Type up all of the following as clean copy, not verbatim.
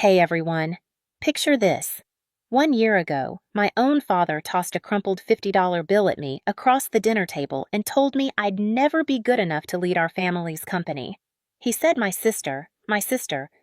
Hey everyone. Picture this. 1 year ago, my own father tossed a crumpled $50 bill at me across the dinner table and told me I'd never be good enough to lead our family's company. He said my sister,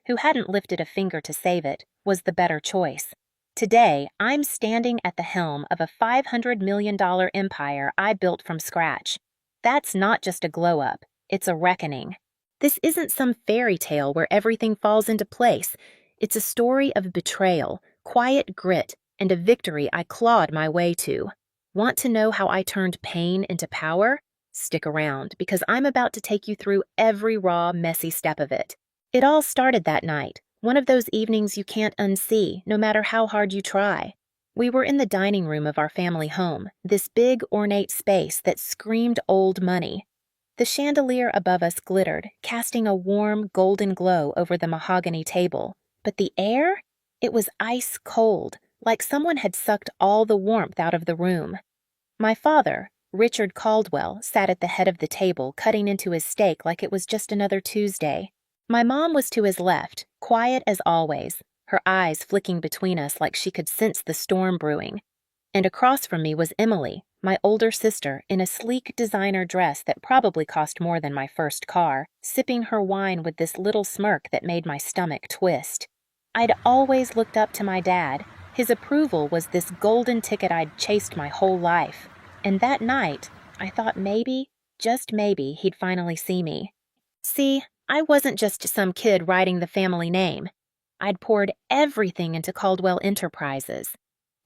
who hadn't lifted a finger to save it, was the better choice. Today, I'm standing at the helm of a $500 million empire I built from scratch. That's not just a glow up, it's a reckoning. This isn't some fairy tale where everything falls into place. It's a story of betrayal, quiet grit, and a victory I clawed my way to. Want to know how I turned pain into power? Stick around, because I'm about to take you through every raw, messy step of it. It all started that night, one of those evenings you can't unsee, no matter how hard you try. We were in the dining room of our family home, this big, ornate space that screamed old money. The chandelier above us glittered, casting a warm, golden glow over the mahogany table. But the air? It was ice cold, like someone had sucked all the warmth out of the room. My father, Richard Caldwell, sat at the head of the table, cutting into his steak like it was just another Tuesday. My mom was to his left, quiet as always, her eyes flicking between us like she could sense the storm brewing. And across from me was Emily, my older sister, in a sleek designer dress that probably cost more than my first car, sipping her wine with this little smirk that made my stomach twist. I'd always looked up to my dad. His approval was this golden ticket I'd chased my whole life. And that night, I thought maybe, just maybe, he'd finally see me. See, I wasn't just some kid writing the family name. I'd poured everything into Caldwell Enterprises.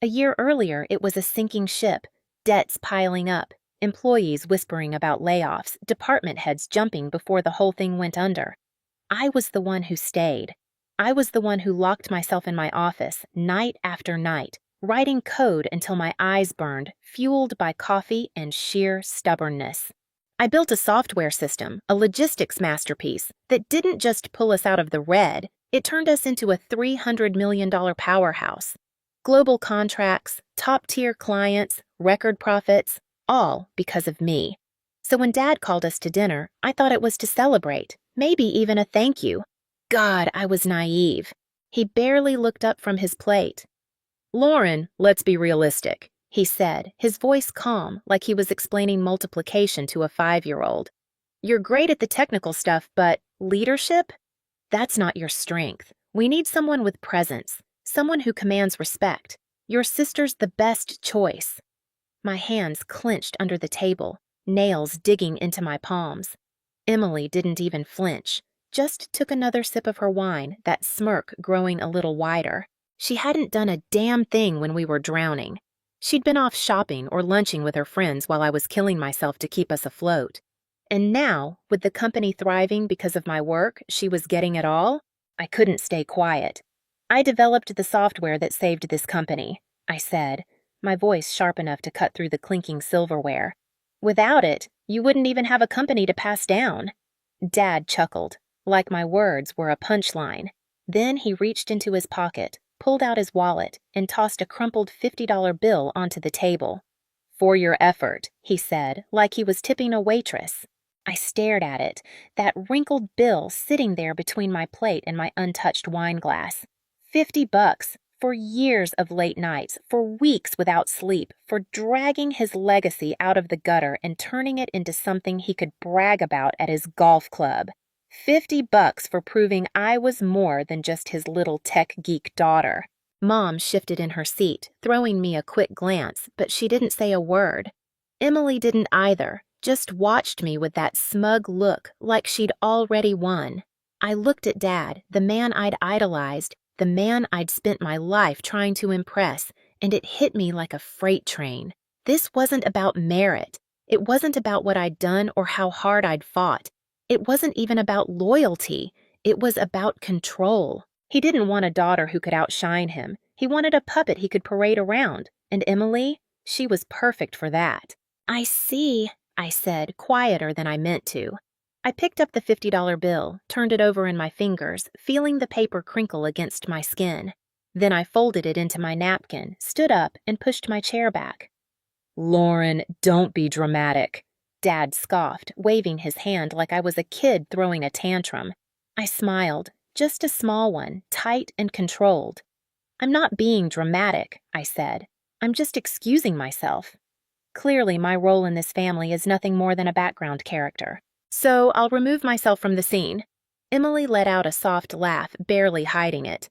A year earlier, it was a sinking ship, debts piling up, employees whispering about layoffs, department heads jumping before the whole thing went under. I was the one who stayed. I was the one who locked myself in my office, night after night, writing code until my eyes burned, fueled by coffee and sheer stubbornness. I built a software system, a logistics masterpiece, that didn't just pull us out of the red, it turned us into a $300 million powerhouse. Global contracts, top-tier clients, record profits, all because of me. So when Dad called us to dinner, I thought it was to celebrate, maybe even a thank you. God, I was naive. He barely looked up from his plate. "Lauren, let's be realistic," he said, his voice calm, like he was explaining multiplication to a 5-year-old. "You're great at the technical stuff, but leadership? That's not your strength. We need someone with presence, someone who commands respect. Your sister's the best choice." My hands clenched under the table, nails digging into my palms. Emily didn't even flinch, just took another sip of her wine, that smirk growing a little wider. She hadn't done a damn thing when we were drowning. She'd been off shopping or lunching with her friends while I was killing myself to keep us afloat. And now, with the company thriving because of my work, she was getting it all? I couldn't stay quiet. "I developed the software that saved this company," I said, my voice sharp enough to cut through the clinking silverware. "Without it, you wouldn't even have a company to pass down." Dad chuckled, like my words were a punchline. Then he reached into his pocket, pulled out his wallet, and tossed a crumpled $50 bill onto the table. "For your effort," he said, like he was tipping a waitress. I stared at it, that wrinkled bill sitting there between my plate and my untouched wine glass. $50 for years of late nights, for weeks without sleep, for dragging his legacy out of the gutter and turning it into something he could brag about at his golf club. $50 for proving I was more than just his little tech geek daughter. Mom shifted in her seat, throwing me a quick glance, but she didn't say a word. Emily didn't either, just watched me with that smug look like she'd already won. I looked at Dad, the man I'd idolized, the man I'd spent my life trying to impress, and it hit me like a freight train. This wasn't about merit. It wasn't about what I'd done or how hard I'd fought. It wasn't even about loyalty. It was about control. He didn't want a daughter who could outshine him. He wanted a puppet he could parade around. And Emily? She was perfect for that. "I see," I said, quieter than I meant to. I picked up the $50 bill, turned it over in my fingers, feeling the paper crinkle against my skin. Then I folded it into my napkin, stood up, and pushed my chair back. "Lauren, don't be dramatic," Dad scoffed, waving his hand like I was a kid throwing a tantrum. I smiled, Just a small one, tight and controlled. I'm not being dramatic, I said. I'm just excusing myself. Clearly, my role in this family is nothing more than a background character. So I'll remove myself from the scene. Emily let out a soft laugh, barely hiding it.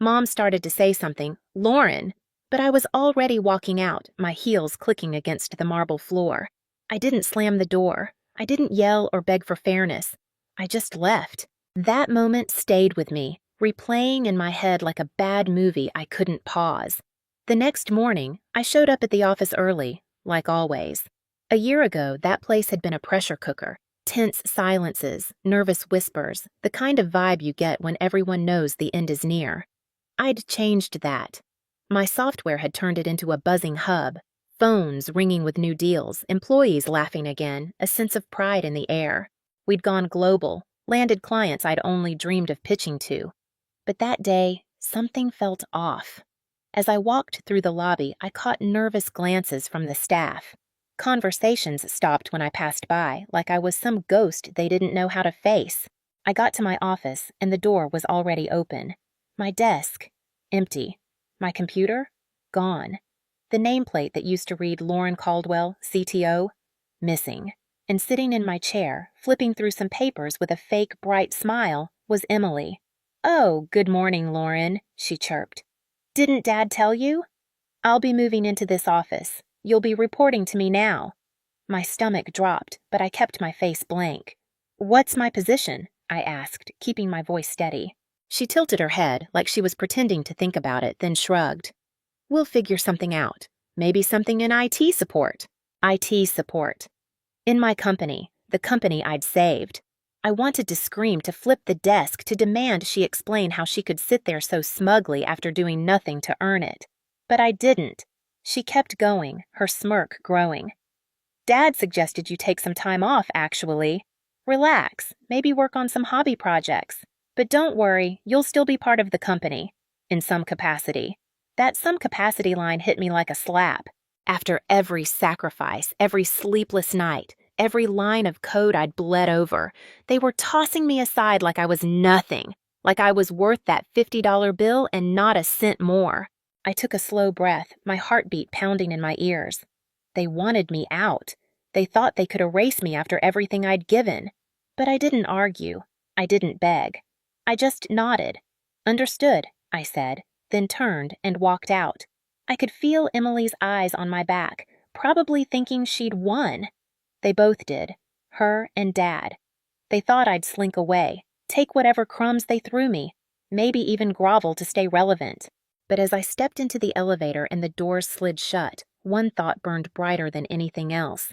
Mom started to say something, Lauren, but I was already walking out, my heels clicking against the marble floor. I didn't slam the door. I didn't yell or beg for fairness. I just left. That moment stayed with me, replaying in my head like a bad movie I couldn't pause. The next morning, I showed up at the office early, like always. A year ago, that place had been a pressure cooker. Tense silences, nervous whispers, the kind of vibe you get when everyone knows the end is near. I'd changed that. My software had turned it into a buzzing hub, phones ringing with new deals, employees laughing again, a sense of pride in the air. We'd gone global, landed clients I'd only dreamed of pitching to. But that day, something felt off. As I walked through the lobby, I caught nervous glances from the staff. Conversations stopped when I passed by, like I was some ghost they didn't know how to face. I got to my office, and the door was already open. My desk, empty. My computer, gone. The nameplate that used to read Lauren Caldwell, CTO, missing. And sitting in my chair, flipping through some papers with a fake bright smile, was Emily. "Oh, good morning, Lauren," she chirped. "Didn't Dad tell you? I'll be moving into this office. You'll be reporting to me now." My stomach dropped, but I kept my face blank. "What's my position?" I asked, keeping my voice steady. She tilted her head, like she was pretending to think about it, then shrugged. "We'll figure something out. Maybe something in IT support." IT support. In my company, the company I'd saved. I wanted to scream, to flip the desk, to demand she explain how she could sit there so smugly after doing nothing to earn it. But I didn't. She kept going, her smirk growing. "Dad suggested you take some time off, actually. Relax, maybe work on some hobby projects. But don't worry, you'll still be part of the company. In some capacity." That some capacity line hit me like a slap. After every sacrifice, every sleepless night, every line of code I'd bled over, they were tossing me aside like I was nothing, like I was worth that $50 bill and not a cent more. I took a slow breath, my heartbeat pounding in my ears. They wanted me out. They thought they could erase me after everything I'd given. But I didn't argue. I didn't beg. I just nodded. "Understood," I said, then turned and walked out. I could feel Emily's eyes on my back, probably thinking she'd won. They both did, her and Dad. They thought I'd slink away, take whatever crumbs they threw me, maybe even grovel to stay relevant. But as I stepped into the elevator and the doors slid shut, one thought burned brighter than anything else.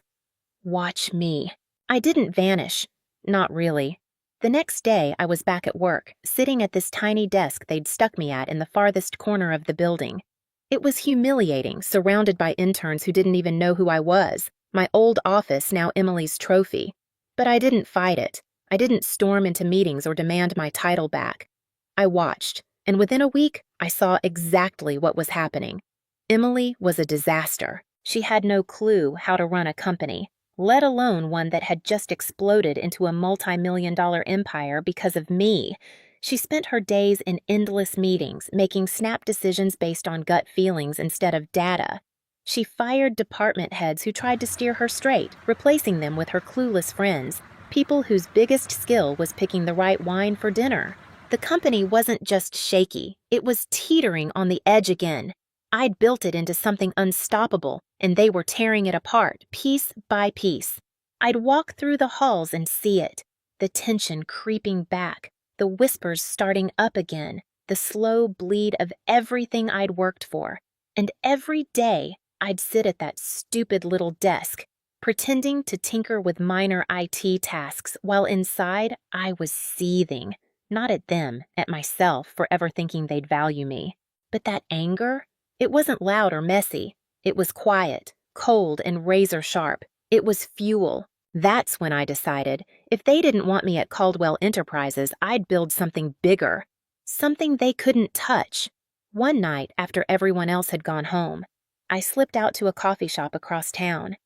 Watch me. I didn't vanish. Not really. The next day, I was back at work, sitting at this tiny desk they'd stuck me at in the farthest corner of the building. It was humiliating, surrounded by interns who didn't even know who I was, my old office now Emily's trophy. But I didn't fight it. I didn't storm into meetings or demand my title back. I watched, and within a week, I saw exactly what was happening. Emily was a disaster. She had no clue how to run a company, let alone one that had just exploded into a multi-million-dollar empire because of me. She spent her days in endless meetings, making snap decisions based on gut feelings instead of data. She fired department heads who tried to steer her straight, replacing them with her clueless friends, people whose biggest skill was picking the right wine for dinner. The company wasn't just shaky, it was teetering on the edge again. I'd built it into something unstoppable, and they were tearing it apart, piece by piece. I'd walk through the halls and see it, the tension creeping back, the whispers starting up again, the slow bleed of everything I'd worked for. And every day, I'd sit at that stupid little desk, pretending to tinker with minor IT tasks, while inside I was seething. Not at them, at myself for ever thinking they'd value me. But that anger? It wasn't loud or messy. It was quiet, cold, and razor sharp. It was fuel. That's when I decided, if they didn't want me at Caldwell Enterprises, I'd build something bigger. Something they couldn't touch. One night, after everyone else had gone home, I slipped out to a coffee shop across town.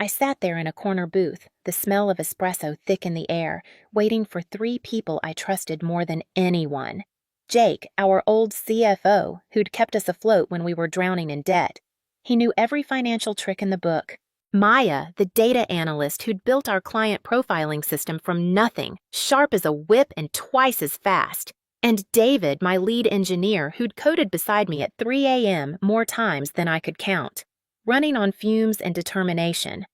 I sat there in a corner booth, the smell of espresso thick in the air, waiting for 3 people I trusted more than anyone. Jake, our old CFO, who'd kept us afloat when we were drowning in debt. He knew every financial trick in the book. Maya, the data analyst who'd built our client profiling system from nothing, sharp as a whip and twice as fast. And David, my lead engineer, who'd coded beside me at 3 a.m. more times than I could count, running on fumes and determination.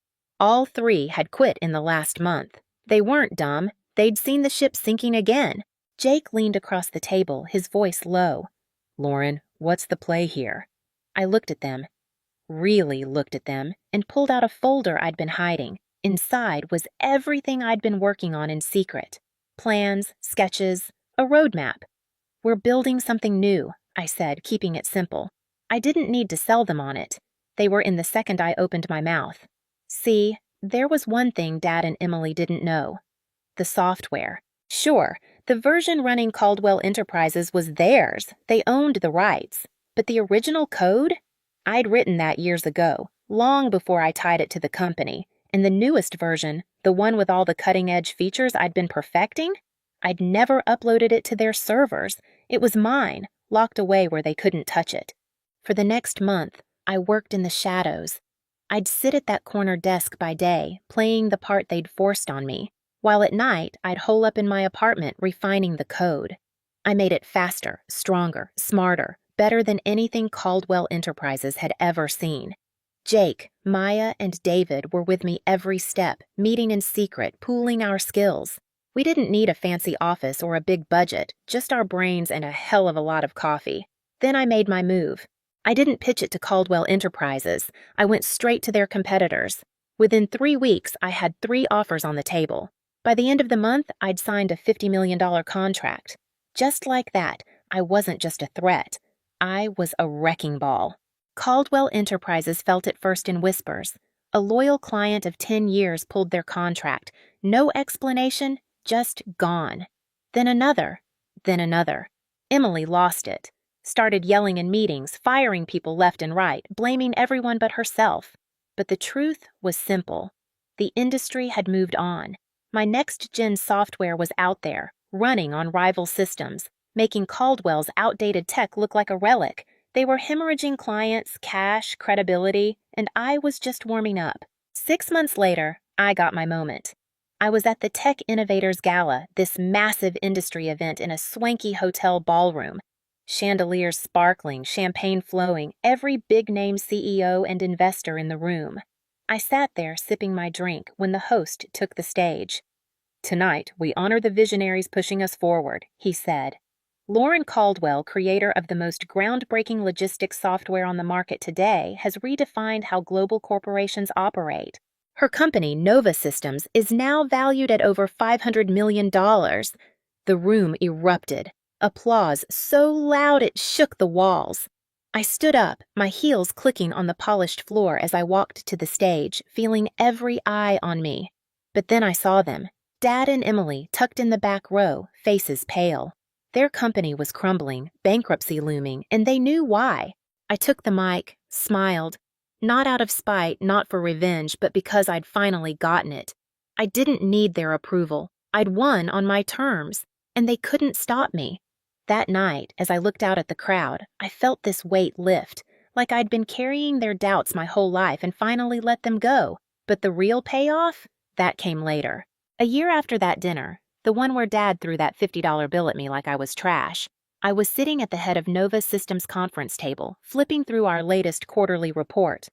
All 3 had quit in the last month. They weren't dumb. They'd seen the ship sinking again. Jake leaned across the table, his voice low. "Lauren, what's the play here?" I looked at them, really looked at them, and pulled out a folder I'd been hiding. Inside was everything I'd been working on in secret. Plans, sketches, a roadmap. "We're building something new," I said, keeping it simple. I didn't need to sell them on it. They were in the second I opened my mouth. See, there was one thing Dad and Emily didn't know. The software. Sure, the version running Caldwell Enterprises was theirs. They owned the rights. But the original code? I'd written that years ago, long before I tied it to the company. And the newest version, the one with all the cutting-edge features I'd been perfecting? I'd never uploaded it to their servers. It was mine, locked away where they couldn't touch it. For the next month, I worked in the shadows. I'd sit at that corner desk by day, playing the part they'd forced on me, while at night I'd hole up in my apartment refining the code. I made it faster, stronger, smarter, better than anything Caldwell Enterprises had ever seen. Jake, Maya, and David were with me every step, meeting in secret, pooling our skills. We didn't need a fancy office or a big budget, just our brains and a hell of a lot of coffee. Then I made my move. I didn't pitch it to Caldwell Enterprises. I went straight to their competitors. Within 3 weeks, I had 3 offers on the table. By the end of the month, I'd signed a $50 million contract. Just like that, I wasn't just a threat. I was a wrecking ball. Caldwell Enterprises felt it first in whispers. A loyal client of 10 years pulled their contract. No explanation, just gone. Then another. Emily lost it. Started yelling in meetings, firing people left and right, blaming everyone but herself. But the truth was simple. The industry had moved on. My next-gen software was out there, running on rival systems, making Caldwell's outdated tech look like a relic. They were hemorrhaging clients, cash, credibility, and I was just warming up. 6 months later, I got my moment. I was at the Tech Innovators Gala, this massive industry event in a swanky hotel ballroom. Chandeliers sparkling, champagne flowing, every big-name CEO and investor in the room. I sat there sipping my drink when the host took the stage. "Tonight, we honor the visionaries pushing us forward," he said. Lauren Caldwell, creator of the most groundbreaking logistics software on the market today, has redefined how global corporations operate. Her company, Nova Systems, is now valued at over $500 million. The room erupted. Applause so loud it shook the walls. I stood up, my heels clicking on the polished floor as I walked to the stage, feeling every eye on me. But then I saw them. Dad and Emily, tucked in the back row, faces pale. Their company was crumbling, bankruptcy looming, and they knew why. I took the mic, smiled. Not out of spite, not for revenge, but because I'd finally gotten it. I didn't need their approval. I'd won on my terms, and they couldn't stop me. That night, as I looked out at the crowd, I felt this weight lift, like I'd been carrying their doubts my whole life and finally let them go. But the real payoff? That came later. A year after that dinner, the one where Dad threw that $50 bill at me like I was trash, I was sitting at the head of Nova Systems conference table, flipping through our latest quarterly report.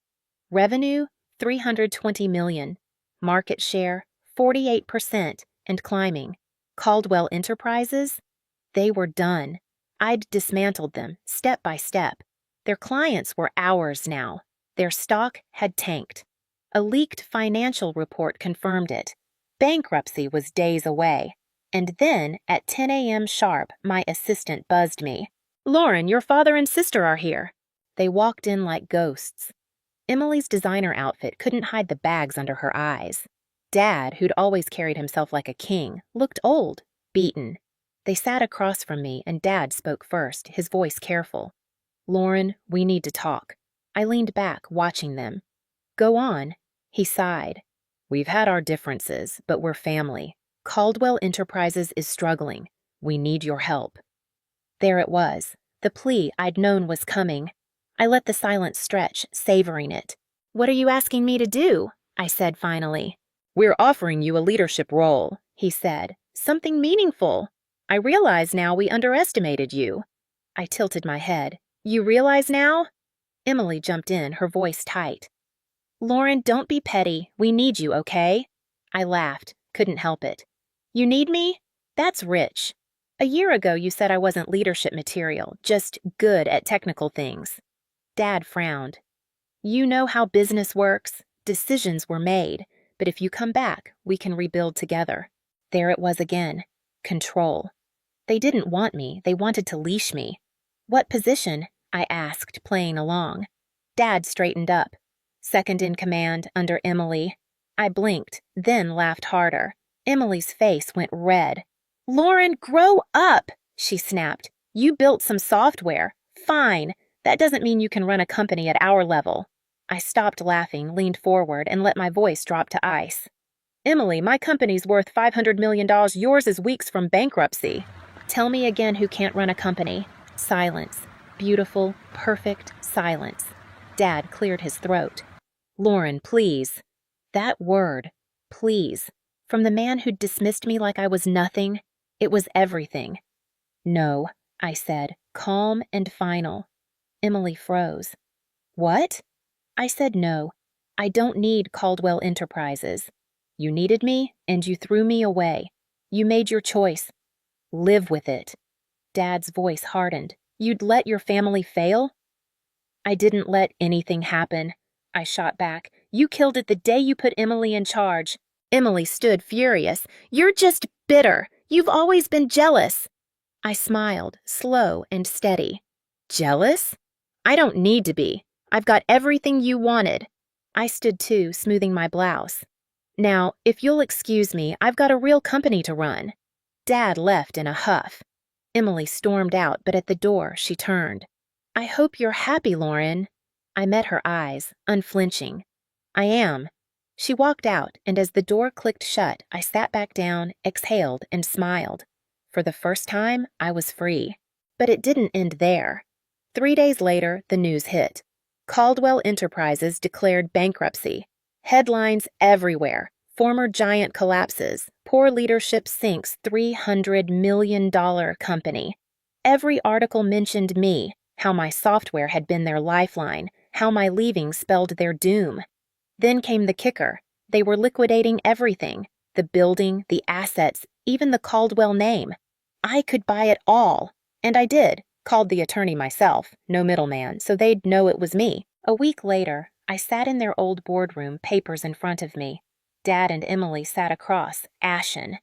Revenue, $320 million. Market share, 48%, and climbing. Caldwell Enterprises? They were done. I'd dismantled them, step by step. Their clients were ours now. Their stock had tanked. A leaked financial report confirmed it. Bankruptcy was days away. And then, at 10 a.m. sharp, my assistant buzzed me. "Lauren, your father and sister are here." They walked in like ghosts. Emily's designer outfit couldn't hide the bags under her eyes. Dad, who'd always carried himself like a king, looked old, beaten. They sat across from me, and Dad spoke first, his voice careful. "Lauren, we need to talk." I leaned back, watching them. "Go on." He sighed. We've had our differences, but we're family. Caldwell Enterprises is struggling. We need your help. There it was, the plea I'd known was coming. I let the silence stretch, savoring it. What are you asking me to do? I said finally. We're offering you a leadership role, he said. Something meaningful. I realize now we underestimated you. I tilted my head. You realize now? Emily jumped in, her voice tight. Lauren, don't be petty. We need you, okay? I laughed, couldn't help it. You need me? That's rich. A year ago you said I wasn't leadership material, just good at technical things. Dad frowned. You know how business works. Decisions were made, but if you come back, we can rebuild together. There it was again. Control. They didn't want me, they wanted to leash me. What position? I asked, playing along. Dad straightened up. Second in command, under Emily. I blinked, then laughed harder. Emily's face went red. Lauren, grow up, she snapped. You built some software. Fine. That doesn't mean you can run a company at our level. I stopped laughing, leaned forward, and let my voice drop to ice. Emily, my company's worth $500 million. Yours is weeks from bankruptcy. Tell me again who can't run a company. Silence. Beautiful, perfect silence. Dad cleared his throat. Lauren, please. That word, please. From the man who'd dismissed me like I was nothing, it was everything. No, I said, calm and final. Emily froze. What? I said no. I don't need Caldwell Enterprises. You needed me, and you threw me away. You made your choice. Live with it. Dad's voice hardened. You'd let your family fail? I didn't let anything happen. I shot back. You killed it the day you put Emily in charge. Emily stood furious. You're just bitter. You've always been jealous. I smiled, slow and steady. Jealous? I don't need to be. I've got everything you wanted. I stood too, smoothing my blouse. Now, if you'll excuse me, I've got a real company to run. Dad left in a huff. Emily stormed out, but at the door she turned. I hope you're happy, Lauren. I met her eyes, unflinching. I am. She walked out, and as the door clicked shut, I sat back down, exhaled, and smiled. For the first time, I was free. But it didn't end there. 3 days later, the news hit. Caldwell Enterprises declared bankruptcy. Headlines everywhere. Former giant collapses. Poor leadership sinks $300 million company. Every article mentioned me, how my software had been their lifeline, how my leaving spelled their doom. Then came the kicker. They were liquidating everything. The building, the assets, even the Caldwell name. I could buy it all. And I did. Called the attorney myself, no middleman, so they'd know it was me. A week later, I sat in their old boardroom, papers in front of me. Dad and Emily sat across, ashen.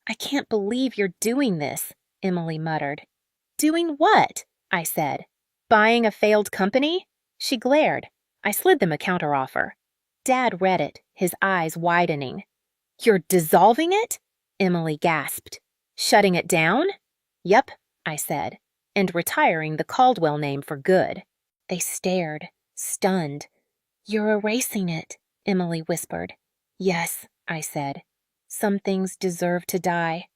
I can't believe you're doing this, Emily muttered. Doing what? I said. Buying a failed company? She glared. I slid them a counteroffer. Dad read it, his eyes widening. You're dissolving it? Emily gasped. Shutting it down? Yep, I said, and retiring the Caldwell name for good. They stared, stunned. You're erasing it, Emily whispered. Yes, I said. Some things deserve to die.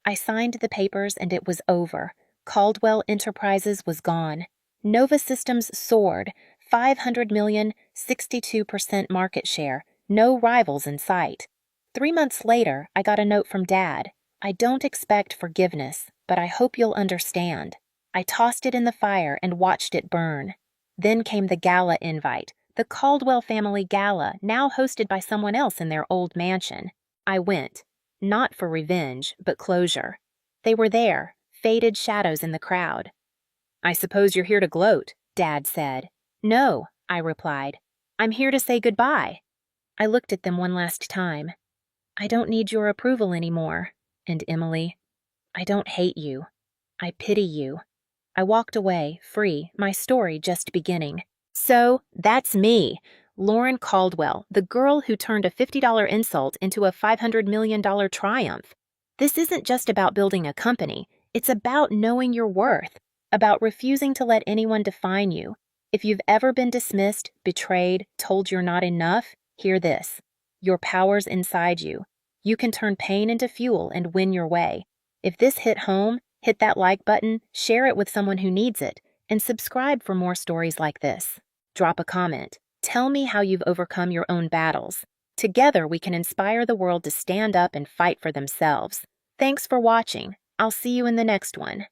I signed the papers and it was over. Caldwell Enterprises was gone. Nova Systems soared. 500 million, 62% market share. No rivals in sight. 3 months later, I got a note from Dad. I don't expect forgiveness, but I hope you'll understand. I tossed it in the fire and watched it burn. Then came the gala invite, the Caldwell family gala, now hosted by someone else in their old mansion. I went, not for revenge, but closure. They were there, faded shadows in the crowd. I suppose you're here to gloat, Dad said. No, I replied. I'm here to say goodbye. I looked at them one last time. I don't need your approval anymore. And Emily, I don't hate you. I pity you. I walked away, free, my story just beginning. So, that's me, Lauren Caldwell, the girl who turned a $50 insult into a $500 million triumph. This isn't just about building a company. It's about knowing your worth, about refusing to let anyone define you. If you've ever been dismissed, betrayed, told you're not enough, Hear this. Your power's inside you. You can turn pain into fuel and win your way. If this hit home, hit that like button, share it with someone who needs it, and subscribe for more stories like this. Drop a comment. Tell me how you've overcome your own battles. Together, we can inspire the world to stand up and fight for themselves. Thanks for watching. I'll see you in the next one.